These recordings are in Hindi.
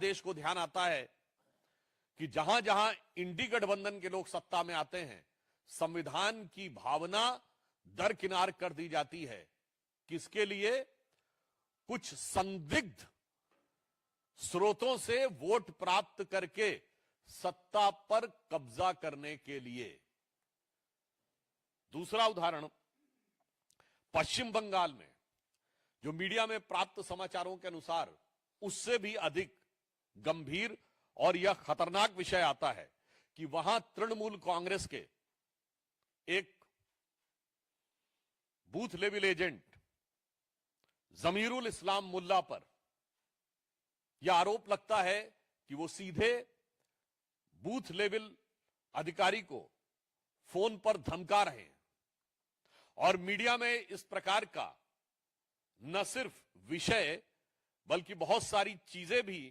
देश को ध्यान आता है कि जहां जहां इंडी गठबंधन के लोग सत्ता में आते हैं, संविधान की भावना दरकिनार कर दी जाती है। किसके लिए? कुछ संदिग्ध स्रोतों से वोट प्राप्त करके सत्ता पर कब्जा करने के लिए। दूसरा उदाहरण, पश्चिम बंगाल में जो मीडिया में प्राप्त समाचारों के अनुसार उससे भी अधिक गंभीर और यह खतरनाक विषय आता है कि वहां तृणमूल कांग्रेस के एक बूथ लेवल एजेंट जमीरुल इस्लाम मुल्ला पर यह आरोप लगता है कि वो सीधे बूथ लेवल अधिकारी को फोन पर धमका रहे हैं। और मीडिया में इस प्रकार का न सिर्फ विषय बल्कि बहुत सारी चीजें भी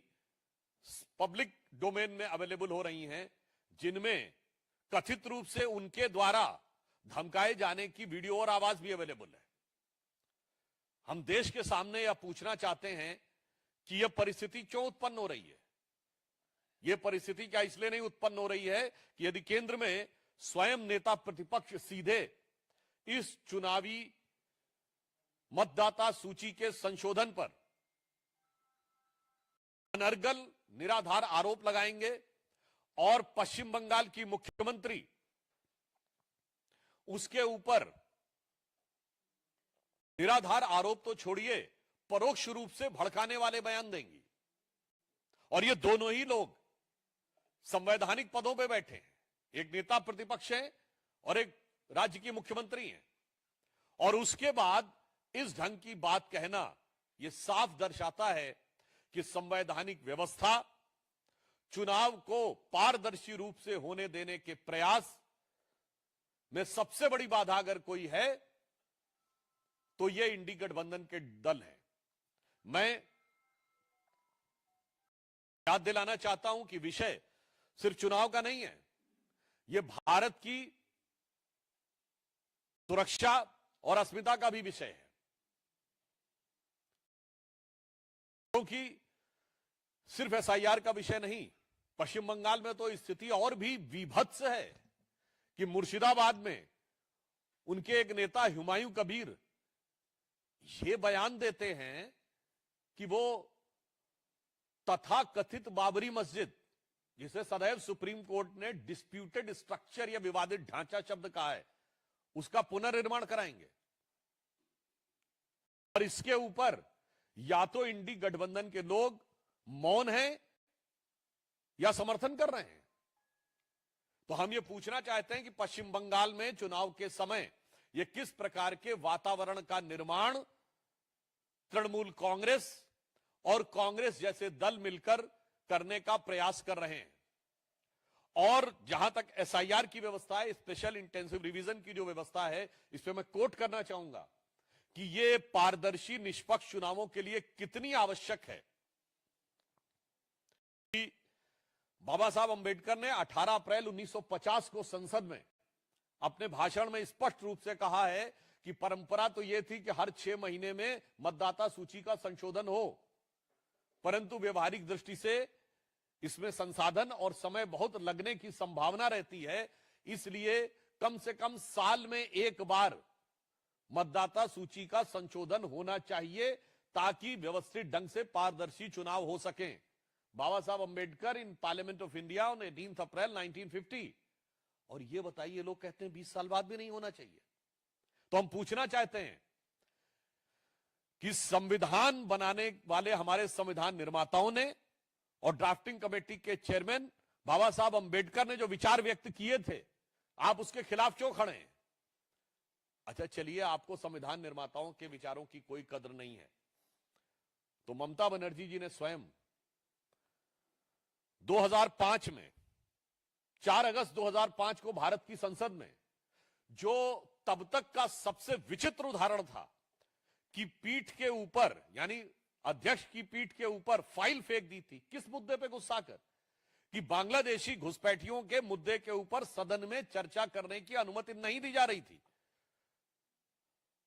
पब्लिक डोमेन में अवेलेबल हो रही हैं, जिनमें कथित रूप से उनके द्वारा धमकाए जाने की वीडियो और आवाज भी अवेलेबल है। हम देश के सामने यह पूछना चाहते हैं कि यह परिस्थिति क्यों उत्पन्न हो रही है। यह परिस्थिति क्या इसलिए नहीं उत्पन्न हो रही है कि यदि केंद्र में स्वयं नेता प्रतिपक्ष सीधे इस चुनावी मतदाता सूची के संशोधन पर अनर्गल निराधार आरोप लगाएंगे और पश्चिम बंगाल की मुख्यमंत्री उसके ऊपर निराधार आरोप तो छोड़िए, परोक्ष रूप से भड़काने वाले बयान देंगी। और ये दोनों ही लोग संवैधानिक पदों पे बैठे हैं, एक नेता प्रतिपक्ष है और एक राज्य की मुख्यमंत्री हैं। और उसके बाद इस ढंग की बात कहना यह साफ दर्शाता है कि संवैधानिक व्यवस्था, चुनाव को पारदर्शी रूप से होने देने के प्रयास में सबसे बड़ी बाधा अगर कोई है तो यह इंडी गठबंधन के दल है। मैं याद दिलाना चाहता हूं कि विषय सिर्फ चुनाव का नहीं है, यह भारत की सुरक्षा और अस्मिता का भी विषय है। क्योंकि सिर्फ एसआईआर का विषय नहीं, पश्चिम बंगाल में तो स्थिति और भी विभत्स है कि मुर्शिदाबाद में उनके एक नेता हुमायूं कबीर ये बयान देते हैं कि वो तथाकथित बाबरी मस्जिद, जिसे सदैव सुप्रीम कोर्ट ने डिस्प्यूटेड स्ट्रक्चर या विवादित ढांचा शब्द कहा है, उसका पुनर्निर्माण कराएंगे। और इसके ऊपर या तो इंडी गठबंधन के लोग मौन हैं या समर्थन कर रहे हैं। तो हम ये पूछना चाहते हैं कि पश्चिम बंगाल में चुनाव के समय ये किस प्रकार के वातावरण का निर्माण तृणमूल कांग्रेस और कांग्रेस जैसे दल मिलकर करने का प्रयास कर रहे हैं। और जहां तक एसआईआर की व्यवस्था है, स्पेशल इंटेंसिव रिवीजन की जो व्यवस्था है, इस पे मैं कोट करना चाहूंगा कि ये पारदर्शी निष्पक्ष चुनावों के लिए कितनी आवश्यक है। कि बाबा साहब अंबेडकर ने 18 अप्रैल 1950 को संसद में अपने भाषण में स्पष्ट रूप से कहा है कि परंपरा तो यह थी कि हर 6 महीने में मतदाता सूची का संशोधन हो, परंतु व्यवहारिक दृष्टि से इसमें संसाधन और समय बहुत लगने की संभावना रहती है, इसलिए कम से कम साल में एक बार मतदाता सूची का संशोधन होना चाहिए ताकि व्यवस्थित ढंग से पारदर्शी चुनाव हो सके। बाबा साहब Ambedkar in parliament of India on 18 अप्रैल 1950। और ये बताइए, लोग कहते हैं 20 साल बाद भी नहीं होना चाहिए। तो हम पूछना चाहते हैं कि संविधान बनाने वाले हमारे संविधान निर्माताओं ने और ड्राफ्टिंग कमेटी के चेयरमैन बाबा साहब अंबेडकर ने जो विचार व्यक्त किए थे, आप उसके खिलाफ क्यों खड़े हैं? अच्छा चलिए, आपको संविधान निर्माताओं के विचारों की कोई कद्र नहीं है, तो ममता बनर्जी जी ने स्वयं 2005 में 4 अगस्त 2005 को भारत की संसद में जो तब तक का सबसे विचित्र उदाहरण था कि पीठ के ऊपर, यानी अध्यक्ष की पीठ के ऊपर फाइल फेंक दी थी। किस मुद्दे पे? गुस्सा कर कि बांग्लादेशी घुसपैठियों के मुद्दे के ऊपर सदन में चर्चा करने की अनुमति नहीं दी जा रही थी।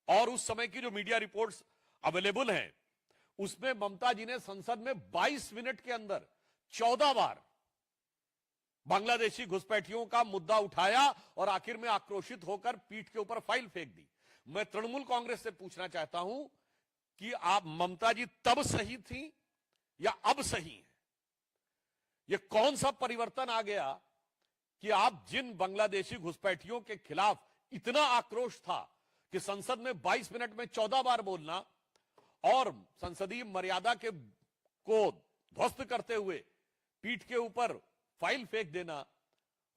और उस समय की जो मीडिया रिपोर्ट्स अवेलेबल हैं उसमें ममता जी ने संसद में 22 मिनट के अंदर 14 बार बांग्लादेशी घुसपैठियों का मुद्दा उठाया और आखिर में आक्रोशित होकर पीठ के ऊपर फाइल फेंक दी। मैं तृणमूल कांग्रेस से पूछना चाहता हूं कि आप ममता जी तब सही थी या अब सही हैं? यह कौन सा परिवर्तन आ गया कि आप जिन बांग्लादेशी घुसपैठियों के खिलाफ इतना आक्रोश था कि संसद में 22 मिनट में 14 बार बोलना और संसदीय मर्यादा को ध्वस्त करते हुए पीठ के ऊपर फाइल फेंक देना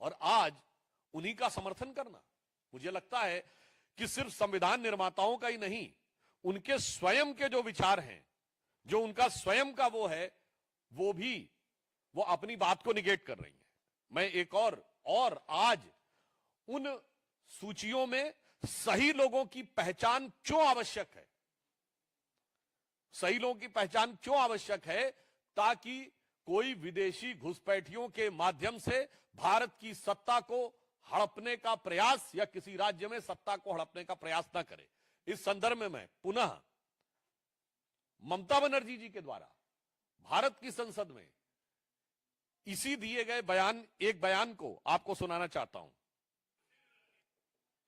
और आज उन्हीं का समर्थन करना। मुझे लगता है कि सिर्फ संविधान निर्माताओं का ही नहीं, उनके स्वयं के जो विचार हैं, जो उनका स्वयं का वो है, वो अपनी बात को निगेट कर रही है। मैं एक और आज उन सूचियों में सही लोगों की पहचान क्यों आवश्यक है, सही लोगों की पहचान क्यों आवश्यक है, ताकि कोई विदेशी घुसपैठियों के माध्यम से भारत की सत्ता को हड़पने का प्रयास या किसी राज्य में सत्ता को हड़पने का प्रयास ना करे। इस संदर्भ में मैं पुनः ममता बनर्जी जी के द्वारा भारत की संसद में इसी दिए गए एक बयान को आपको सुनाना चाहता हूं।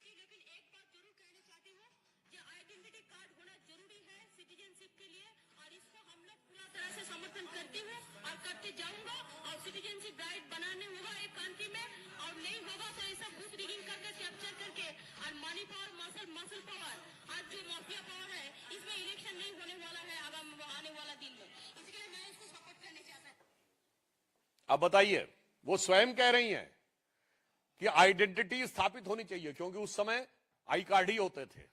लेकिन एक बात जरूर कहना चाहती हूँ कि आइडेंटिटी कार्ड होना जरूरी है सिटीजनशिप के लिए, और इसको हम लोग पूरा तरह से समर्थन करती हूँ और करते जाऊंगा। और सिटीजनशिप राइट बनाने होगा एक कंट्री में, और नहीं होगा तो ऐसा बूथ रिगिंग करके कैप्चर करके और मनी पावर मसल पावर, आज जो माफिया पावर है, इसमें इलेक्शन नहीं होने वाला है आने वाला दिन में। इसके लिए मैं इसको सपोर्ट करना चाहता हूँ। अब बताइए, वो स्वयं कह रही हैं कि आइडेंटिटी स्थापित होनी चाहिए, क्योंकि उस समय आई कार्ड ही होते थे।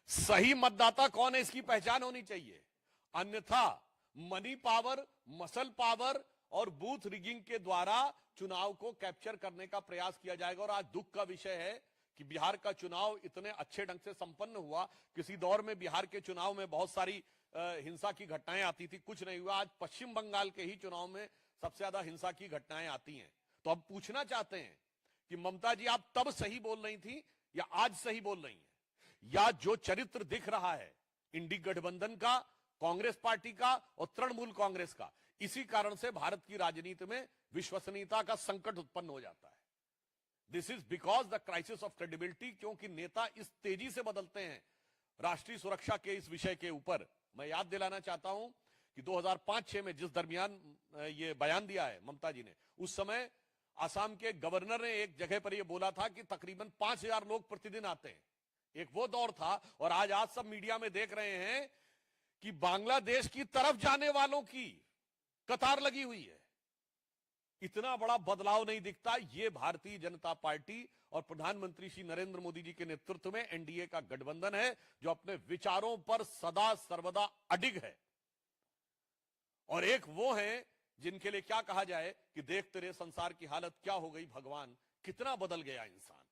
सही मतदाता कौन है इसकी पहचान होनी चाहिए, अन्यथा मनी पावर, मसल पावर और बूथ रिगिंग के द्वारा चुनाव को कैप्चर करने का प्रयास किया जाएगा। और आज दुख का विषय है कि बिहार का चुनाव इतने अच्छे ढंग से संपन्न हुआ। किसी दौर में बिहार के चुनाव में बहुत सारी हिंसा की घटनाएं आती थी, कुछ नहीं हुआ। आज पश्चिम बंगाल के ही चुनाव में सबसे ज्यादा हिंसा की घटनाएं आती हैं। तो हम पूछना चाहते हैं कि ममता जी, आप तब सही बोल रही थी या आज सही बोल रही हैं? या जो चरित्र दिख रहा है इंडी गठबंधन का, कांग्रेस पार्टी का और तृणमूल कांग्रेस का, इसी कारण से भारत की राजनीति में विश्वसनीयता का संकट उत्पन्न हो जाता है। This is because the crisis of credibility, क्योंकि नेता इस तेजी से बदलते हैं राष्ट्रीय सुरक्षा के इस विषय के ऊपर। मैं याद दिलाना चाहता हूं कि 2005-6 में जिस दरमियान ये बयान दिया है ममता जी ने, उस समय असम के गवर्नर ने एक जगह पर यह बोला था कि तकरीबन 5000 लोग प्रतिदिन आते हैं। एक वो दौर था, और आज सब मीडिया में देख रहे हैं कि बांग्लादेश की तरफ जाने वालों की कतार लगी हुई है। इतना बड़ा बदलाव नहीं दिखता। ये भारतीय जनता पार्टी और प्रधानमंत्री श्री नरेंद्र मोदी जी के नेतृत्व में एनडीए का गठबंधन है, जो अपने विचारों पर सदा सर्वदा अडिग है। और एक वो है जिनके लिए क्या कहा जाए कि देख तेरे संसार की हालत क्या हो गई भगवान, कितना बदल गया इंसान।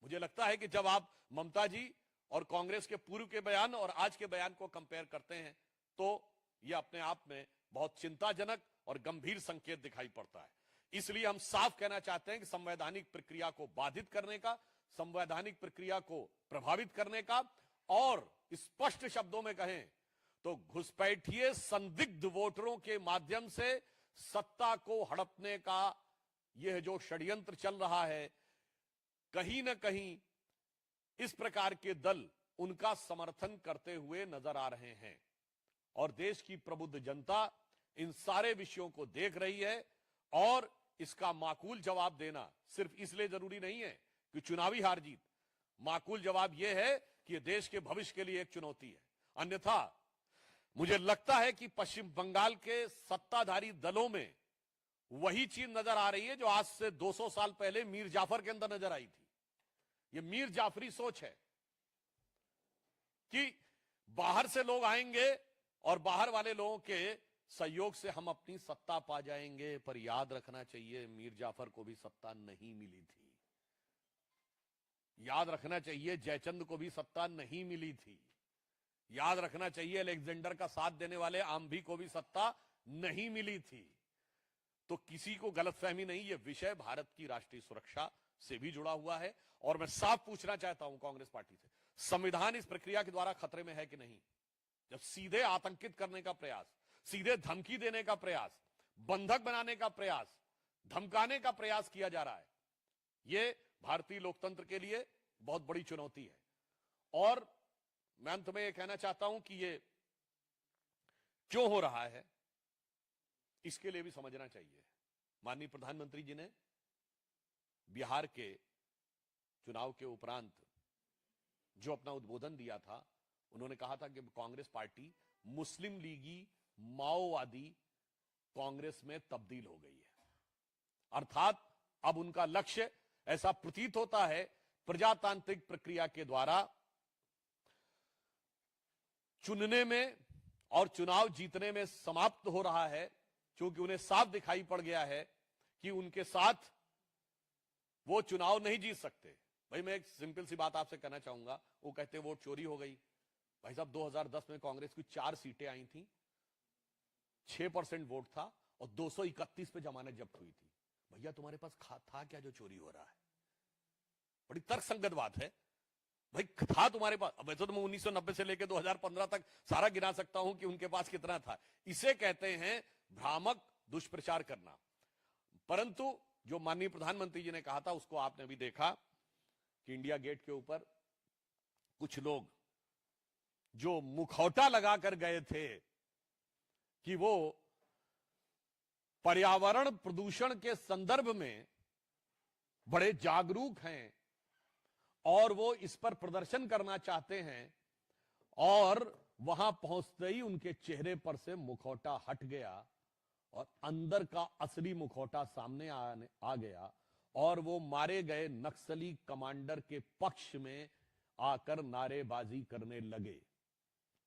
मुझे लगता है कि जब आप ममता जी और कांग्रेस के पूर्व के बयान और आज के बयान को कंपेयर करते हैं, तो यह अपने आप में बहुत चिंताजनक और गंभीर संकेत दिखाई पड़ता है। इसलिए हम साफ कहना चाहते हैं कि संवैधानिक प्रक्रिया को बाधित करने का, संवैधानिक प्रक्रिया को प्रभावित करने का, और स्पष्ट शब्दों में कहें तो घुसपैठिए संदिग्ध वोटरों के माध्यम से सत्ता को हड़पने का यह जो षड्यंत्र चल रहा है, कहीं ना कहीं इस प्रकार के दल उनका समर्थन करते हुए नजर आ रहे हैं। और देश की प्रबुद्ध जनता इन सारे विषयों को देख रही है, और इसका माकूल जवाब देना सिर्फ इसलिए जरूरी नहीं है कि चुनावी हार जीत, माकूल जवाब यह है कि यह देश के भविष्य के लिए एक चुनौती है। अन्यथा मुझे लगता है कि पश्चिम बंगाल के सत्ताधारी दलों में वही चीज नजर आ रही है जो आज से 200 साल पहले मीर जाफर के अंदर नजर आई थी। यह मीर जाफरी सोच है कि बाहर से लोग आएंगे और बाहर वाले लोगों के सहयोग से हम अपनी सत्ता पा जाएंगे। पर याद रखना चाहिए, मीर जाफर को भी सत्ता नहीं मिली थी। याद रखना चाहिए, जयचंद को भी सत्ता नहीं मिली थी। याद रखना चाहिए, अलेक्जेंडर का साथ देने वाले आम्भी को भी सत्ता नहीं मिली थी। तो किसी को गलतफहमी नहीं, यह विषय भारत की राष्ट्रीय सुरक्षा से भी जुड़ा हुआ है। और मैं साफ पूछना चाहता हूं कांग्रेस पार्टी से, संविधान इस प्रक्रिया के द्वारा खतरे में है कि नहीं? जब सीधे आतंकित करने का प्रयास, सीधे धमकी देने का प्रयास, बंधक बनाने का प्रयास, धमकाने का प्रयास किया जा रहा है, यह भारतीय लोकतंत्र के लिए बहुत बड़ी चुनौती है। और मैं अंत में यह कहना चाहता हूं कि यह क्यों हो रहा है, इसके लिए भी समझना चाहिए। माननीय प्रधानमंत्री जी ने बिहार के चुनाव के उपरांत जो अपना उद्बोधन दिया था, उन्होंने कहा था कि कांग्रेस पार्टी मुस्लिम लीगी माओवादी कांग्रेस में तब्दील हो गई है। अर्थात अब उनका लक्ष्य, ऐसा प्रतीत होता है, प्रजातांत्रिक प्रक्रिया के द्वारा चुनने में और चुनाव जीतने में समाप्त हो रहा है, क्योंकि उन्हें साफ दिखाई पड़ गया है कि उनके साथ वो चुनाव नहीं जीत सकते। भाई मैं एक सिंपल सी बात आपसे कहना चाहूंगा, वो कहते वोट चोरी हो गई। भाई साहब 2010 में कांग्रेस की 4 सीटें आई थी, 6% वोट था और 231 पे जमानत जब्त हुई थी। भैया तुम्हारे पास था क्या जो चोरी हो रहा है? बड़ी तर्कसंगत बात है। भाई था तुम्हारे पास। अब वैसे तो मैं 1990 से लेकर 2015 तक सारा गिना सकता हूं कि उनके पास कितना था। इसे कहते हैं भ्रामक दुष्प्रचार करना। परंतु जो माननीय प्रधानमंत्री जी ने कहा था, उसको आपने भी देखा कि इंडिया गेट के ऊपर कुछ लोग जो मुखौटा लगाकर गए थे कि वो पर्यावरण प्रदूषण के संदर्भ में बड़े जागरूक हैं और वो इस पर प्रदर्शन करना चाहते हैं, और वहां पहुंचते ही उनके चेहरे पर से मुखौटा हट गया और अंदर का असली मुखौटा सामने आ गया और वो मारे गए नक्सली कमांडर के पक्ष में आकर नारेबाजी करने लगे।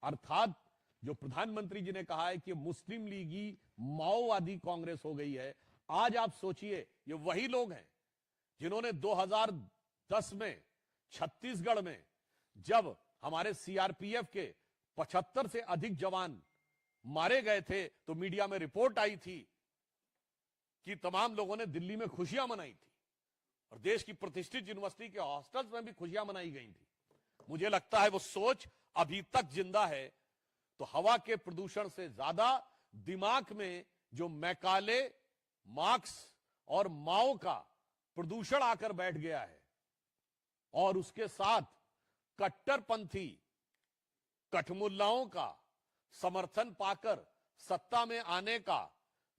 अर्थात जो प्रधानमंत्री जी ने कहा है कि मुस्लिम लीगी माओवादी कांग्रेस हो गई है, आज आप सोचिए ये वही लोग हैं जिन्होंने 2010 में छत्तीसगढ़ में जब हमारे सीआरपीएफ के 75 से अधिक जवान मारे गए थे तो मीडिया में रिपोर्ट आई थी कि तमाम लोगों ने दिल्ली में खुशियां मनाई थी और देश की प्रतिष्ठित यूनिवर्सिटी के हॉस्टल्स में भी खुशियां मनाई गई थी। मुझे लगता है वो सोच अभी तक जिंदा है। तो हवा के प्रदूषण से ज्यादा दिमाग में जो मैकाले, मार्क्स और माओ का प्रदूषण आकर बैठ गया है और उसके साथ कट्टरपंथी कठमुल्लाओं का समर्थन पाकर सत्ता में आने का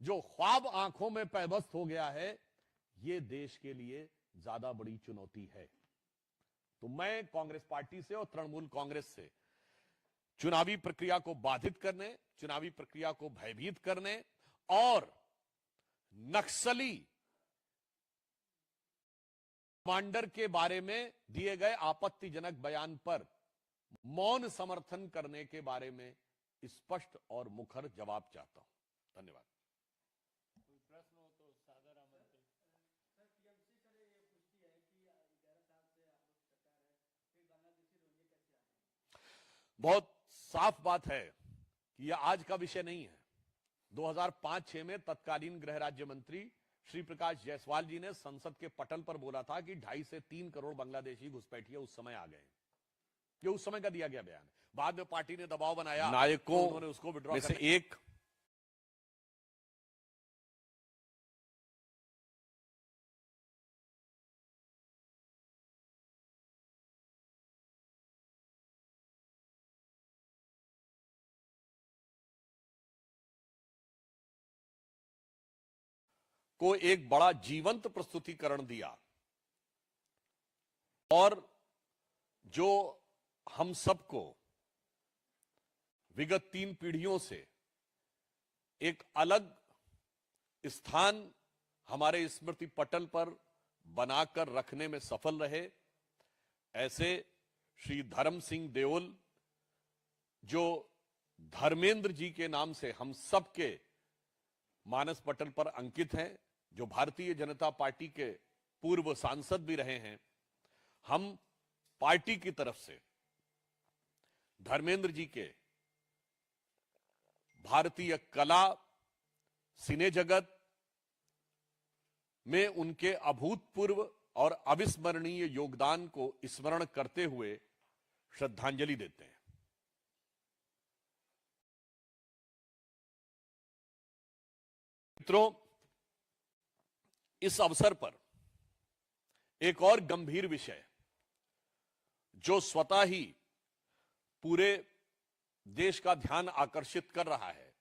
जो ख्वाब आंखों में पैबस्त हो गया है, यह देश के लिए ज्यादा बड़ी चुनौती है। तो मैं कांग्रेस पार्टी से और तृणमूल कांग्रेस से चुनावी प्रक्रिया को बाधित करने, चुनावी प्रक्रिया को भयभीत करने और नक्सली कमांडर के बारे में दिए गए आपत्तिजनक बयान पर मौन समर्थन करने के बारे में स्पष्ट और मुखर जवाब चाहता हूं। धन्यवाद। कोई प्रश्न हो तो सादर आमंत्रित। सर टीएमसी सर ये पूछती है कि 11 साल से आप लोग सरकार है, फिर बांग्लादेशी रोहिंग्या कैसे आ गए? बहुत साफ बात है कि यह आज का विषय नहीं है। 2005-6 में तत्कालीन गृह राज्य मंत्री श्री प्रकाश जायसवाल जी ने संसद के पटल पर बोला था कि 2.5 से 3 करोड़ बांग्लादेशी घुसपैठिए उस समय आ गए। ये उस समय का दिया गया बयान है। बाद में पार्टी ने दबाव बनाया, नायकों उन्होंने उसको विड्रॉ में से एक को एक बड़ा जीवंत प्रस्तुतिकरण दिया और जो हम सबको विगत 3 पीढ़ियों से एक अलग स्थान हमारे स्मृति पटल पर बनाकर रखने में सफल रहे, ऐसे श्री धर्म सिंह देओल जो धर्मेंद्र जी के नाम से हम सबके मानस पटल पर अंकित हैं, जो भारतीय जनता पार्टी के पूर्व सांसद भी रहे हैं, हम पार्टी की तरफ से धर्मेंद्र जी के भारतीय कला, सिने जगत में उनके अभूतपूर्व और अविस्मरणीय योगदान को स्मरण करते हुए श्रद्धांजलि देते हैं। मित्रों, इस अवसर पर एक और गंभीर विषय जो स्वतः ही पूरे देश का ध्यान आकर्षित कर रहा है,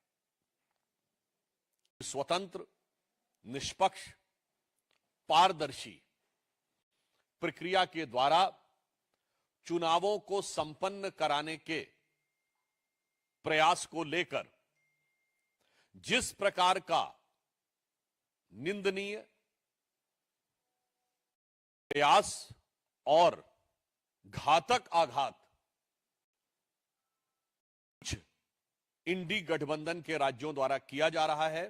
स्वतंत्र, निष्पक्ष, पारदर्शी प्रक्रिया के द्वारा चुनावों को संपन्न कराने के प्रयास को लेकर जिस प्रकार का निंदनीय प्रयास और घातक आघात कुछ इंडी गठबंधन के राज्यों द्वारा किया जा रहा है,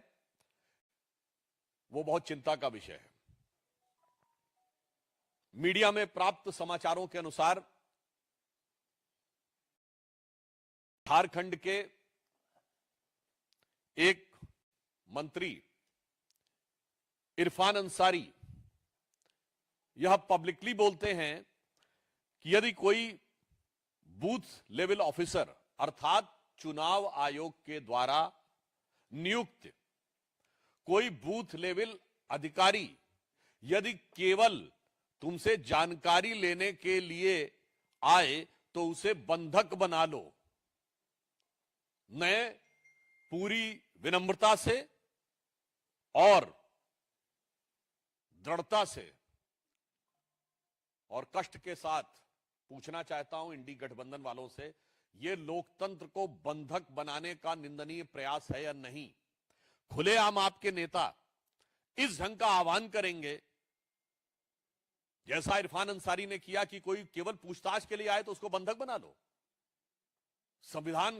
वो बहुत चिंता का विषय है। मीडिया में प्राप्त समाचारों के अनुसार झारखंड के एक मंत्री इरफान अंसारी यह पब्लिकली बोलते हैं कि यदि कोई बूथ लेवल ऑफिसर अर्थात चुनाव आयोग के द्वारा नियुक्त कोई बूथ लेवल अधिकारी यदि केवल तुमसे जानकारी लेने के लिए आए तो उसे बंधक बना लो। मैं पूरी विनम्रता से और दृढ़ता से और कष्ट के साथ पूछना चाहता हूं इंडी गठबंधन वालों से, यह लोकतंत्र को बंधक बनाने का निंदनीय प्रयास है या नहीं? खुलेआम आपके नेता इस ढंग का आह्वान करेंगे जैसा इरफान अंसारी ने किया कि कोई केवल पूछताछ के लिए आए तो उसको बंधक बना लो? संविधान